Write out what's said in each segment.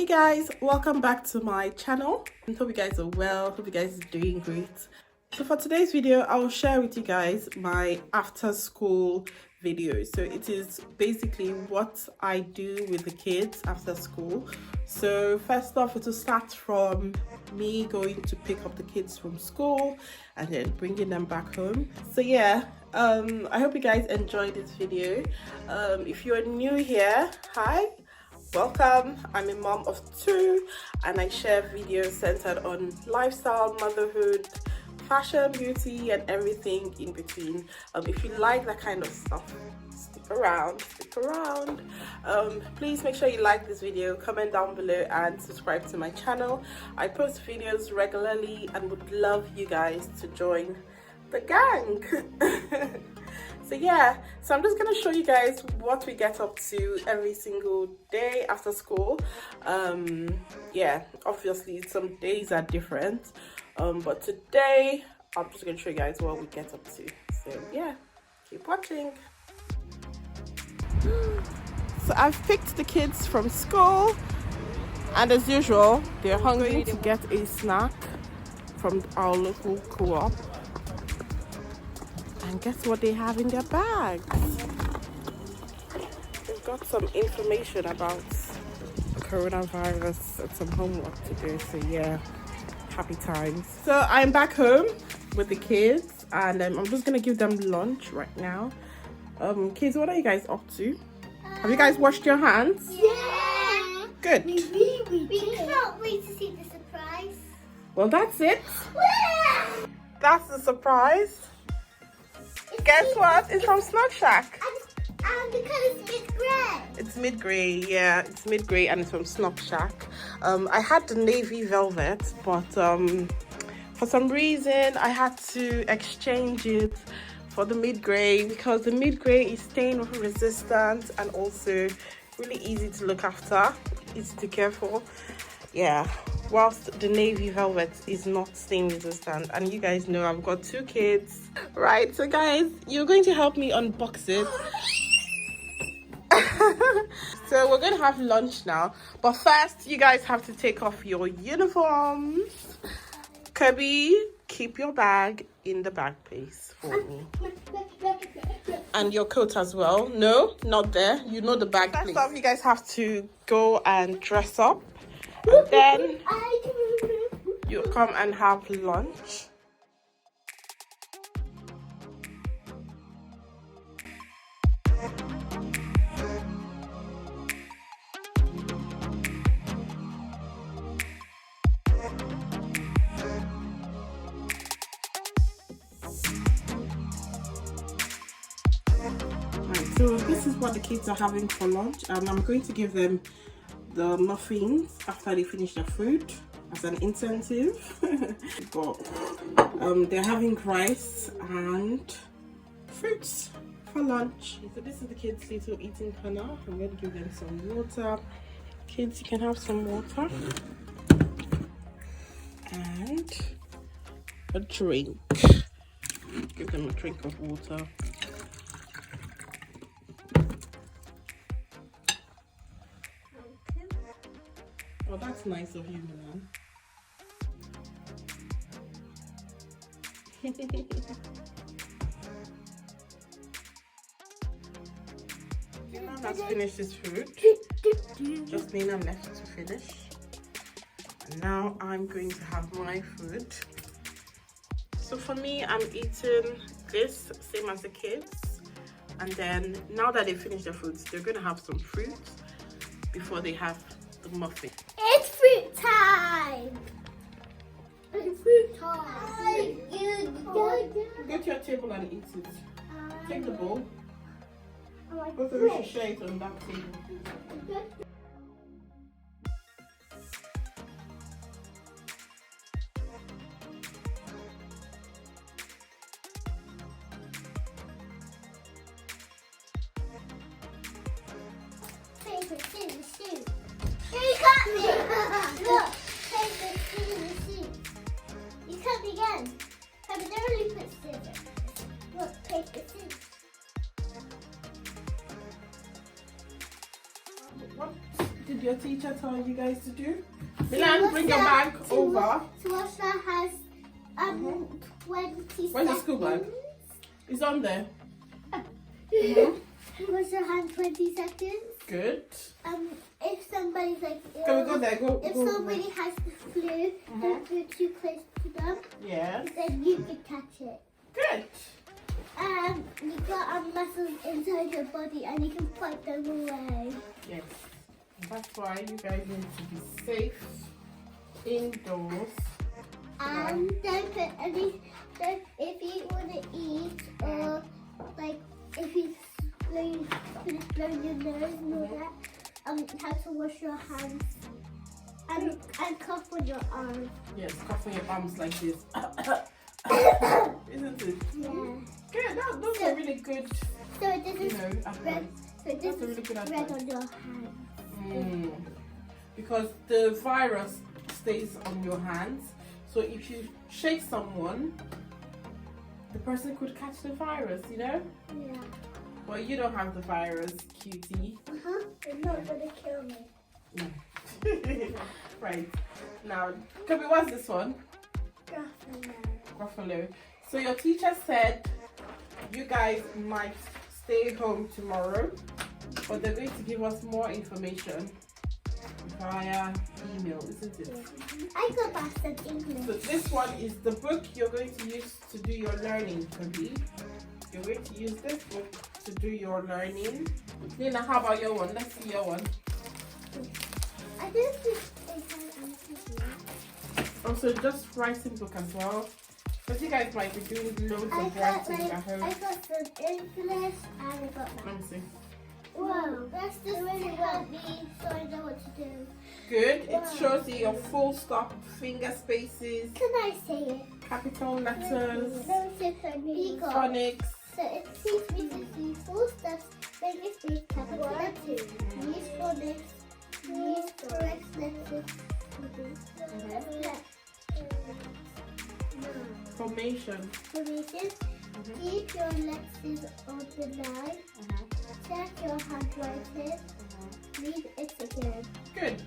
guys, welcome back to my channel. I hope you guys are well. Hope you guys are doing great. So for today's video, I will share with you guys my after school video. So it is basically what I do with the kids after school. So first off, it will start from me going to pick up the kids from school and then bringing them back home. So yeah, I hope you guys enjoyed this video. If you're new here, hi, welcome. I'm a mom of two and I share videos centered on lifestyle, motherhood, fashion, beauty, and everything in between. If you like that kind of stuff, stick around. Please make sure you like this video, comment down below, and subscribe to my channel. I post videos regularly and would love you guys to join the gang. So yeah, so I'm just gonna show you guys what we get up to every single day after school. Yeah, obviously some days are different, but today I'm just gonna show you guys what we get up to. So yeah, keep watching. So I've picked the kids from school, and as usual, they're hungry to get a snack from our local co-op. And guess what they have in their bags? They've got some information about coronavirus and some homework to do. So yeah, happy times. So I'm back home with the kids, and I'm just gonna give them lunch right now. Kids, what are you guys up to? Have you guys washed your hands? Yeah. Good. We can't wait to see the surprise. Well, that's it. That's the surprise. Guess what? It's from Snug Shack. And because it's mid-grey. It's mid-grey, yeah. It's mid-grey and it's from Snug Shack. I had the navy velvet, but for some reason I had to exchange it for the mid-grey because the mid-grey is stain resistant and also really easy to look after, easy to care for. Yeah, whilst the navy velvet is not stain resistant. And you guys know I've got two kids, right? So guys, you're going to help me unbox it. So we're gonna have lunch now, but first you guys have to take off your uniforms. Kirby, keep your bag in the bag please for me, and your coat as well. No, not there, you know the bag please. First off, you guys have to go and dress up, and then you come and have lunch. So this is what the kids are having for lunch, and I'm going to give them the muffins after they finish their food as an incentive. But they're having rice and fruits for lunch. So this is the kids' little eating corner. I'm going to give them some water. Kids, you can have some water and a drink. Give them a drink of water. Oh, that's nice of you, Milan. Milan has finished his food. Just Nina left to finish. And now I'm going to have my food. So for me, I'm eating this, same as the kids. And then now that they finish their foods, they're going to have some fruit before they have the muffin. It's fruit time. It's fruit time. Go to your table and eat it. Take the bowl. Both of you should share it on that table. Paper, scissors, shoot. You cut me! Look! Paper, scissors, shoot. You cut me again. Paper, don't really put scissors. Look, paper, scissors. What teacher tell you guys to do? Milan, bring your bag over. To wash the hands, 20 seconds. Where's the school bag? It's on there. Wash your hands 20 seconds. Good. If somebody's like ill, Can we go there? if somebody has the flu, don't go too close to them. Yes. Then you can catch it. Good. You got muscles inside your body and you can fight them away. Yes. That's why you guys need to be safe indoors. And don't put any, if you want to eat or like if you blowing your nose and all that, you have to wash your hands and cough on your arms. Yes, cough on your arms like this. Isn't it? Yeah. Good. Those are really good. So it doesn't Advice. So it That's a doesn't really good spread advice. on your hands. Because the virus stays on your hands. So if you shake someone, the person could catch the virus, you know? Yeah. Well, you don't have the virus, cutie. It's not gonna kill me. Right. Now, Kobe, what's this one? Gruffalo. Gruffalo. So your teacher said you guys might stay home tomorrow, but they're going to give us more information via email, isn't it? I got past in English. So this one is the book you're going to use to do your learning, Kobe. You're going to use this book to do your learning. Nina, how about your one? Let's see your one. I don't think they have Also, just writing book as well. Because you guys might be doing loads of writing at home. I got some English and I got Let me math. see. Whoa, that's just really help me so I know what to do. Good. It shows you your full stop, finger spaces, Can I say it? capital letters, No, it's a beagle. phonics. So it teaches me to see full steps, finger space, capital letters, use phonics, use correct letters. Formation. Formation. Keep your letters organized. Check your handwriting. Read it again. Good.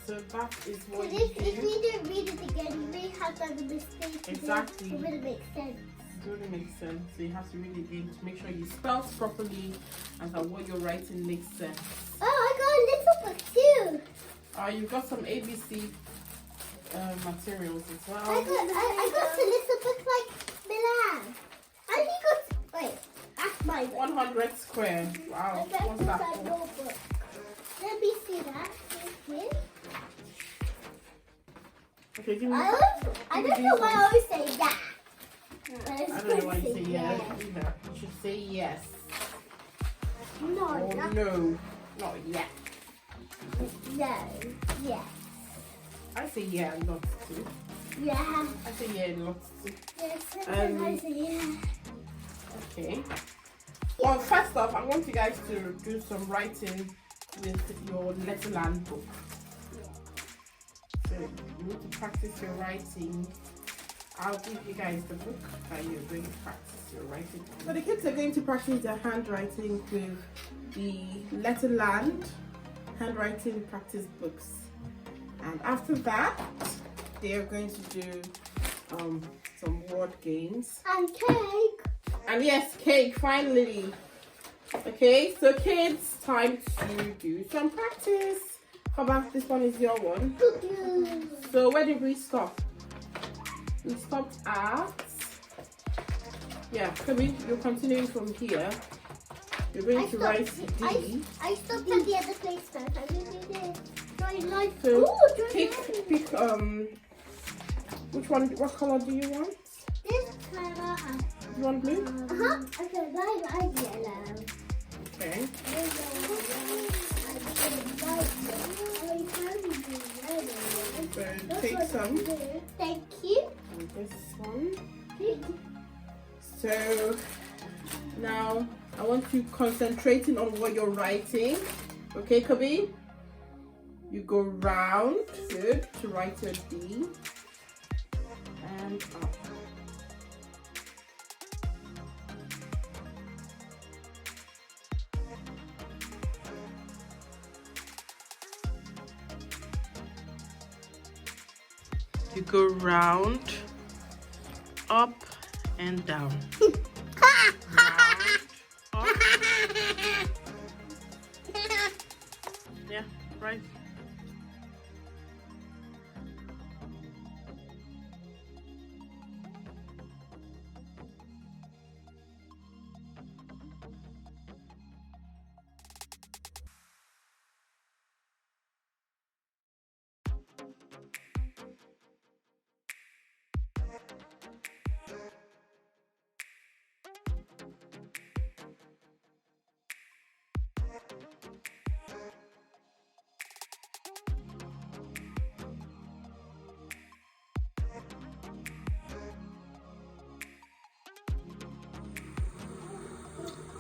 So that is what Because you if do. we don't read it again, we may have done a mistake. Exactly. It wouldn't make sense. It really makes sense. So you have to read it again to make sure you spell properly and that what you're writing makes sense. Oh, I got a little book too. You've got some ABC materials as well. I got a little book like Milan. And he got, wait, that's my book. 100 square. Wow. I What's that got for? your book. Let me see that. Thank you. Okay, give me. I don't know why I always say yeah. I don't know why you say yes either. You should say yes. No, Or not no. Not yet. no. Yeah. I say yeah and lots too. Yeah. I say yeah and lots too. Yes, sometimes I say yeah. Okay. Well, first off, I want you guys to do some writing with your Letterland book. So you need to practice your writing. I'll give you guys the book that you're going to practice your writing. So the kids are going to practice their handwriting with the Letterland handwriting practice books. And after that, they are going to do some word games. And cake. And yes, cake, finally. Okay, so kids, time to do some practice. How about this one is your one? So where did we stop? We stopped at, yeah, you're continuing from here. You're going to write D. I stopped at the other place first. I didn't do this. So pick, which one, what color do you want? This color has. You want blue? Okay, mine is yellow. Okay. So take some. Thank you. And this one. So now I want you concentrating on what you're writing. Okay, Kobe? You go round, good, to write your D. And up. You go round, up and down. Round, up. Yeah, right.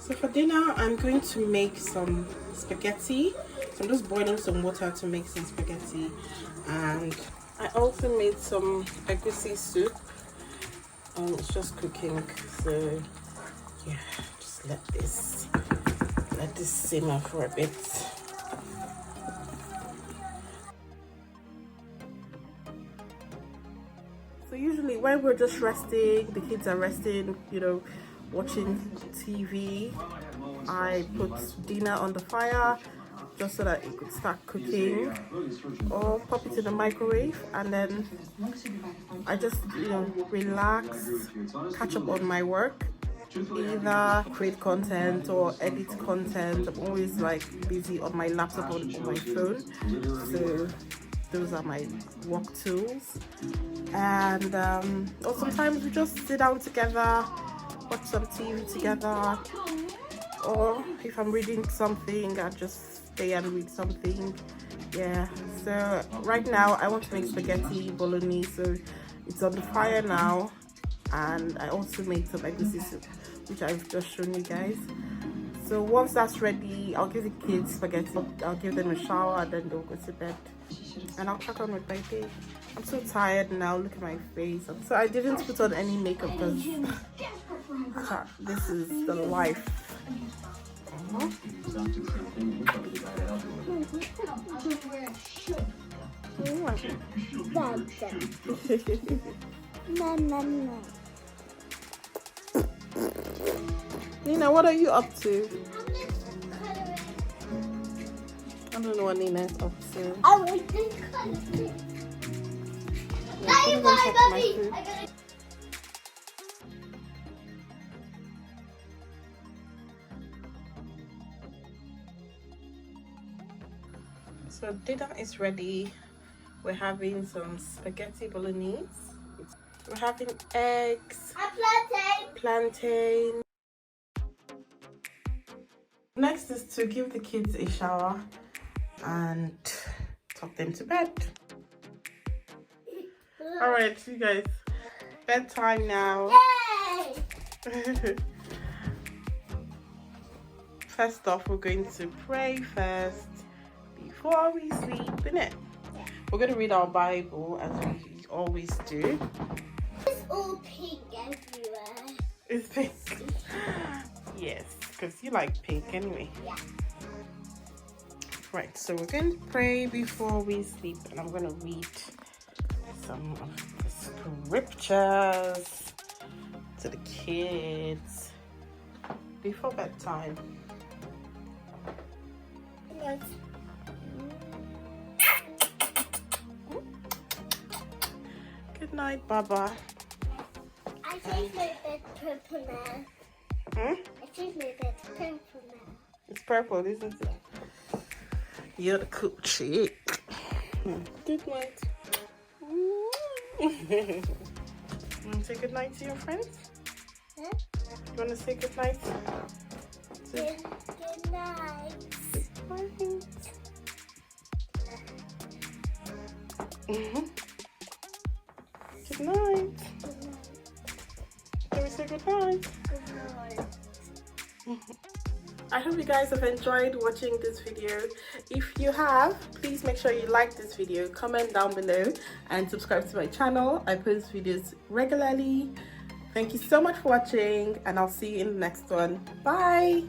So for dinner, I'm going to make some spaghetti. So I'm just boiling some water to make some spaghetti. And I also made some egusi soup. It's just cooking. So yeah, just let this simmer for a bit. So usually when we're just resting, the kids are resting, you know, watching TV, I put dinner on the fire just so that it could start cooking, or pop it in the microwave, and then I just, you know, relax, catch up on my work, either create content or edit content. I'm always like busy on my laptop or on my phone, so those are my work tools. And or sometimes we just sit down together, watch some TV together, or if I'm reading something, I just stay and read something. Yeah, so right now I want to make spaghetti bolognese, so it's on the fire now. And I also made some egusi soup, which I've just shown you guys. So once that's ready, I'll give the kids spaghetti, I'll give them a shower, and then they'll go to bed, and I'll crack on with my day. I'm so tired now, look at my face. So I didn't put on any makeup because this is the life. Nina, what are you up to? I don't know what Nina is up to. I was just coloring. So dinner is ready. We're having some spaghetti bolognese. We're having eggs, plantain. Next is to give the kids a shower and tuck them to bed. All right, you guys, bedtime now. Yay! First off, we're going to pray first before we sleep, innit? We're going to read our Bible as we always do. It's all pink everywhere. It's pink. Yes, because you like pink anyway. Yeah. Right, so we're going to pray before we sleep, and I'm going to read some of the scriptures to the kids before bedtime. Yes. Good night, Baba. I changed my bed purple now. Hmm? I changed my bed purple now. It's purple, isn't it? You're the cool chick. Good night. You want to say good night to your friends? Huh? You want to say good night? Good night. Good night. Can we say good night? Good night. I hope you guys have enjoyed watching this video. If you have, please make sure you like this video, comment down below, and subscribe to my channel. I post videos regularly. Thank you so much for watching, and I'll see you in the next one. Bye.